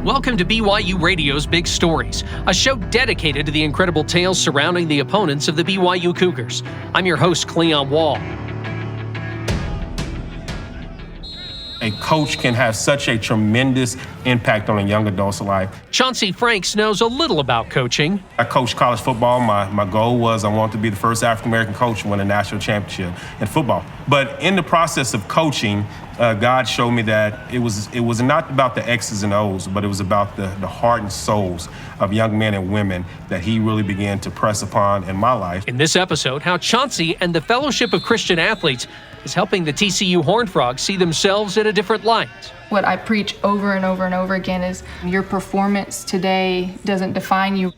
Welcome to BYU Radio's Big Stories, a show dedicated to the incredible tales surrounding the opponents of the BYU Cougars. I'm your host, Cleon Wall. A coach can have such a tremendous impact on a young adult's life. Chauncey Franks knows a little about coaching. I coached college football. My goal was I wanted to be the first African-American coach to win a national championship in football. But in the process of coaching, God showed me that it was not about the X's and O's, but it was about the heart and souls of young men and women that he really began to press upon in my life. In this episode, how Chauncey and the Fellowship of Christian Athletes is helping the TCU Horned Frogs see themselves in a different light. What I preach over and over and over again is your performance today doesn't define you.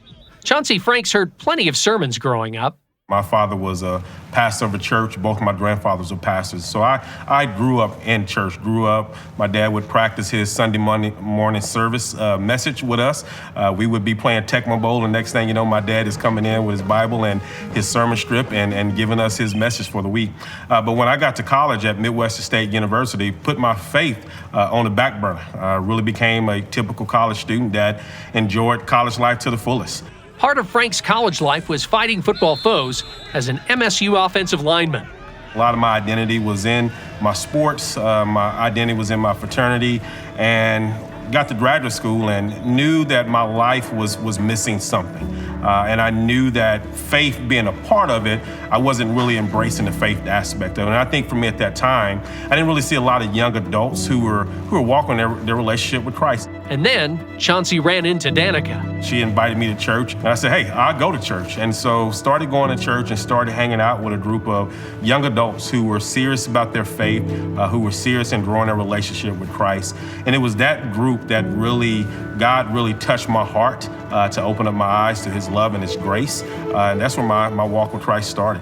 Chauncey Franks heard plenty of sermons growing up. My father was a pastor of a church. Both my grandfathers were pastors. So I grew up in church, my dad would practice his Sunday morning service message with us. We would be playing Tecmo Bowl, and next thing you know, my dad is coming in with his Bible and his sermon strip and giving us his message for the week. But when I got to college at Midwestern State University, put my faith on the back burner. Really became a typical college student that enjoyed college life to the fullest. Part of Frank's college life was fighting football foes as an MSU offensive lineman. A lot of my identity was in my sports. My identity was in my fraternity, and got to graduate school and knew that my life was missing something. And I knew that faith being a part of it, I wasn't really embracing the faith aspect of it. And I think for me at that time, I didn't really see a lot of young adults who were walking their relationship with Christ. And then Chauncey ran into Danica. She invited me to church, and I said, hey, I'll go to church. And so started going to church and started hanging out with a group of young adults who were serious about their faith, who were serious in growing their relationship with Christ. And it was that group that God really touched my heart to open up my eyes to his love and his grace. And that's where my walk with Christ started.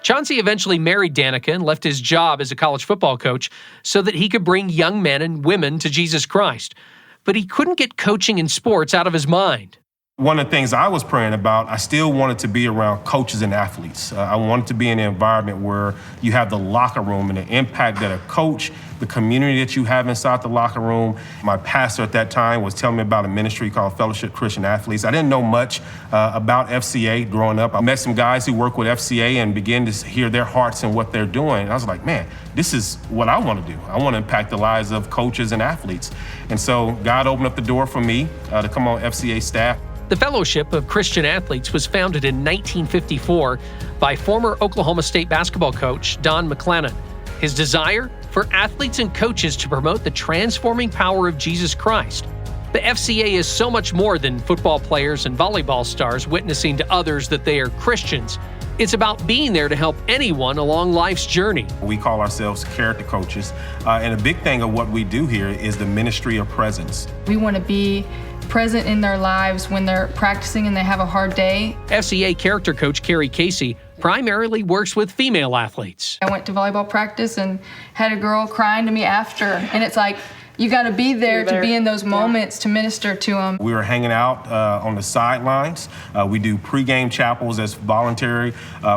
Chauncey eventually married Danica and left his job as a college football coach so that he could bring young men and women to Jesus Christ. But he couldn't get coaching in sports out of his mind. One of the things I was praying about, I still wanted to be around coaches and athletes. I wanted to be in an environment where you have the locker room and the impact that a coach, the community that you have inside the locker room. My pastor at that time was telling me about a ministry called Fellowship of Christian Athletes. I didn't know much about FCA growing up. I met some guys who work with FCA and began to hear their hearts and what they're doing. And I was like, man, this is what I want to do. I want to impact the lives of coaches and athletes. And so God opened up the door for me to come on FCA staff. The Fellowship of Christian Athletes was founded in 1954 by former Oklahoma State basketball coach Don McClellan. His desire? For athletes and coaches to promote the transforming power of Jesus Christ. The FCA is so much more than football players and volleyball stars witnessing to others that they are Christians. It's about being there to help anyone along life's journey. We call ourselves character coaches, and a big thing of what we do here is the ministry of presence. We want to be present in their lives when they're practicing and they have a hard day. FCA character coach Carrie Casey primarily works with female athletes. I went to volleyball practice and had a girl crying to me after, and it's like, you got to be there to be in those moments to minister to them. We were hanging out on the sidelines. We do pregame chapels that's voluntary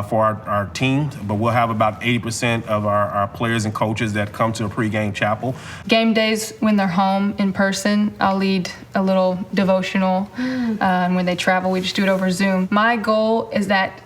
for our team, but we'll have about 80% of our players and coaches that come to a pregame chapel. Game days when they're home in person, I'll lead a little devotional. And when they travel, we just do it over Zoom. My goal is that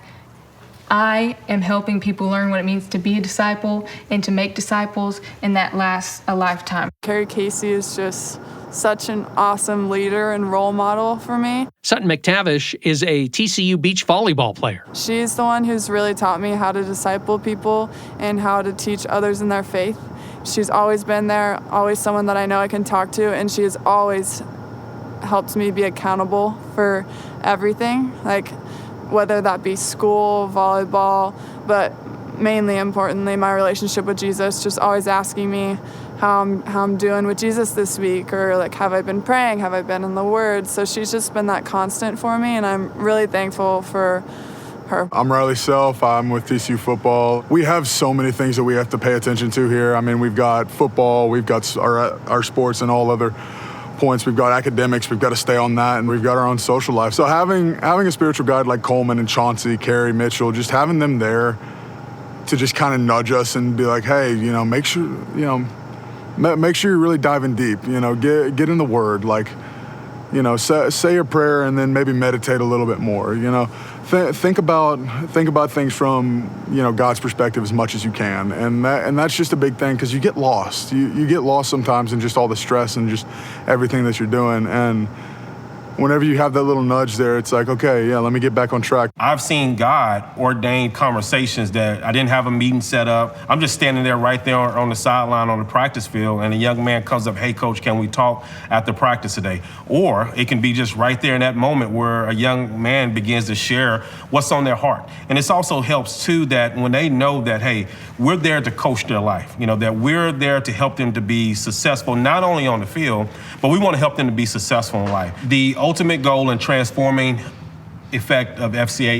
I am helping people learn what it means to be a disciple and to make disciples, and that lasts a lifetime. Carrie Casey is just such an awesome leader and role model for me. Sutton McTavish is a TCU beach volleyball player. She's the one who's really taught me how to disciple people and how to teach others in their faith. She's always been there, always someone that I know I can talk to, and she has always helped me be accountable for everything, like whether that be school, volleyball, but mainly importantly, my relationship with Jesus, just always asking me how I'm doing with Jesus this week, or like, have I been praying? Have I been in the Word? So she's just been that constant for me, and I'm really thankful for her. I'm Riley Self. I'm with TCU football. We have so many things that we have to pay attention to here. I mean, we've got football, we've got our sports and all other points. We've got academics, we've got to stay on that, and we've got our own social life. So having a spiritual guide like Coleman and Chauncey, Carrie, Mitchell, just having them there to just kind of nudge us and be like, hey, make sure, make sure you're really diving deep. You know, get in the Word. Like, you know, say a prayer and then maybe meditate a little bit more. You know, think about things from, you know, God's perspective as much as you can, and that's just a big thing, because you get lost. You get lost sometimes in just all the stress and just everything that you're doing. And whenever you have that little nudge there, it's like, okay, yeah, let me get back on track. I've seen God ordain conversations that I didn't have a meeting set up. I'm just standing there right there on the sideline on the practice field, and a young man comes up, hey, coach, can we talk after practice today? Or it can be just right there in that moment where a young man begins to share what's on their heart. And this also helps, too, that when they know that, hey, we're there to coach their life, you know, that we're there to help them to be successful, not only on the field, but we want to help them to be successful in life. The ultimate goal and transforming effect of FCA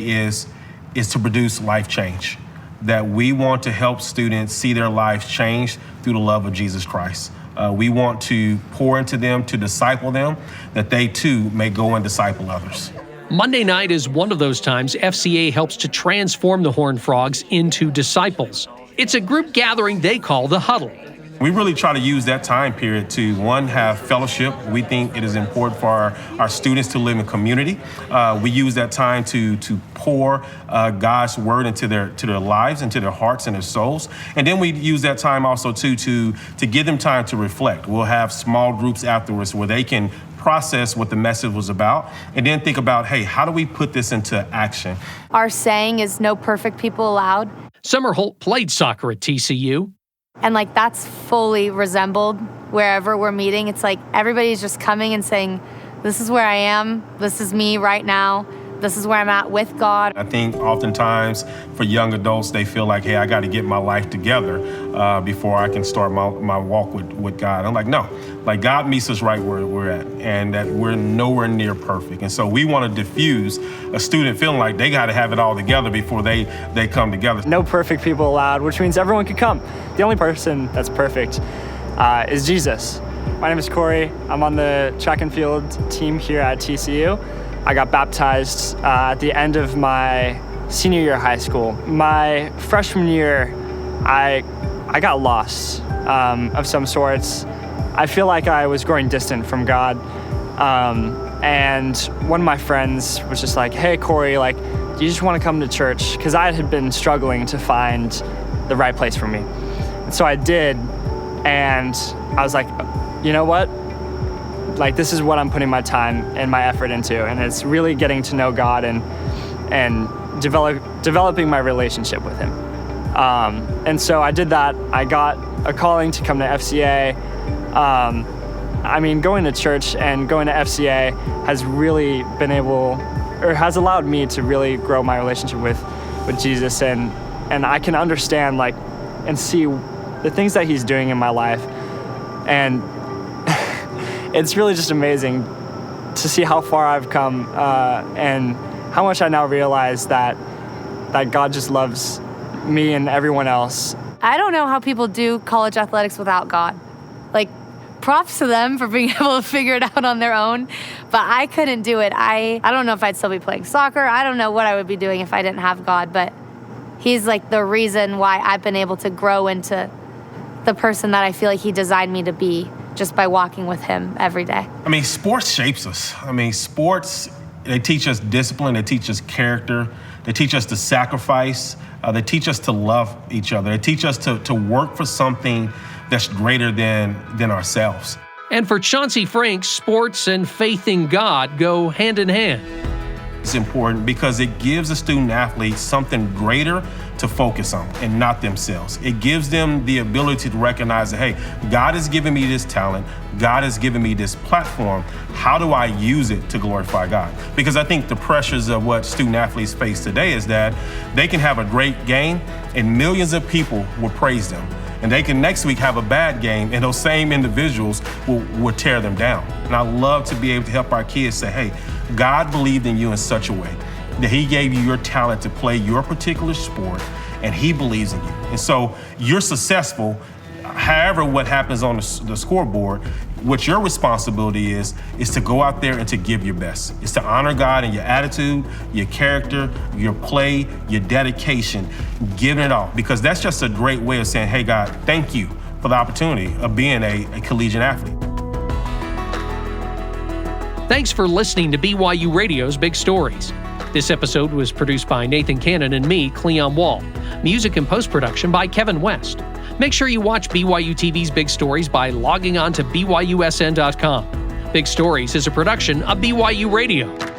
is to produce life change. That we want to help students see their lives change through the love of Jesus Christ. We want to pour into them, to disciple them, that they too may go and disciple others. Monday night is one of those times FCA helps to transform the Horned Frogs into disciples. It's a group gathering they call the Huddle. We really try to use that time period to, one, have fellowship. We think it is important for our students to live in community. We use that time to pour God's word into their lives, into their hearts and their souls. And then we use that time also to give them time to reflect. We'll have small groups afterwards where they can process what the message was about, and then think about, hey, how do we put this into action? Our saying is no perfect people allowed. Summer Holt played soccer at TCU. And like that's fully resembled wherever we're meeting. It's like everybody's just coming and saying, this is where I am, this is me right now, this is where I'm at with God. I think oftentimes for young adults, they feel like, hey, I got to get my life together before I can start my walk with God. I'm like, no, like God meets us right where we're at, and that we're nowhere near perfect. And so we want to diffuse a student feeling like they got to have it all together before they come together. No perfect people allowed, which means everyone can come. The only person that's perfect is Jesus. My name is Cory. I'm on the track and field team here at TCU. I got baptized at the end of my senior year of high school. My freshman year, I got lost of some sorts. I feel like I was growing distant from God. And one of my friends was just like, hey, Cory, like, do you just want to come to church? Because I had been struggling to find the right place for me. And so I did, and I was like, you know what? Like, this is what I'm putting my time and my effort into, and it's really getting to know God and developing my relationship with Him. And so I did that. I got a calling to come to FCA. I mean, going to church and going to FCA has really has allowed me to really grow my relationship with Jesus, and I can understand, like, and see the things that He's doing in my life. And it's really just amazing to see how far I've come and how much I now realize that God just loves me and everyone else. I don't know how people do college athletics without God. Like, props to them for being able to figure it out on their own, but I couldn't do it. I don't know if I'd still be playing soccer. I don't know what I would be doing if I didn't have God, but He's like the reason why I've been able to grow into the person that I feel like He designed me to be, just by walking with Him every day. I mean, sports shapes us. I mean, sports, they teach us discipline, they teach us character, they teach us to sacrifice, they teach us to love each other, they teach us to work for something that's greater than ourselves. And for Chauncey Franks, sports and faith in God go hand in hand. It's important because it gives a student athlete something greater to focus on and not themselves. It gives them the ability to recognize that, hey, God has given me this talent. God has given me this platform. How do I use it to glorify God? Because I think the pressures of what student athletes face today is that they can have a great game and millions of people will praise them. And they can next week have a bad game and those same individuals will tear them down. And I love to be able to help our kids say, hey, God believed in you in such a way that He gave you your talent to play your particular sport, and He believes in you. And so you're successful, however what happens on the scoreboard. What your responsibility is to go out there and to give your best. It's to honor God in your attitude, your character, your play, your dedication, giving it all. Because that's just a great way of saying, hey, God, thank you for the opportunity of being a collegiate athlete. Thanks for listening to BYU Radio's Big Stories. This episode was produced by Nathan Cannon and me, Cleon Wall. Music and post-production by Kevin West. Make sure you watch BYUtv's Big Stories by logging on to BYUSN.com. Big Stories is a production of BYU Radio.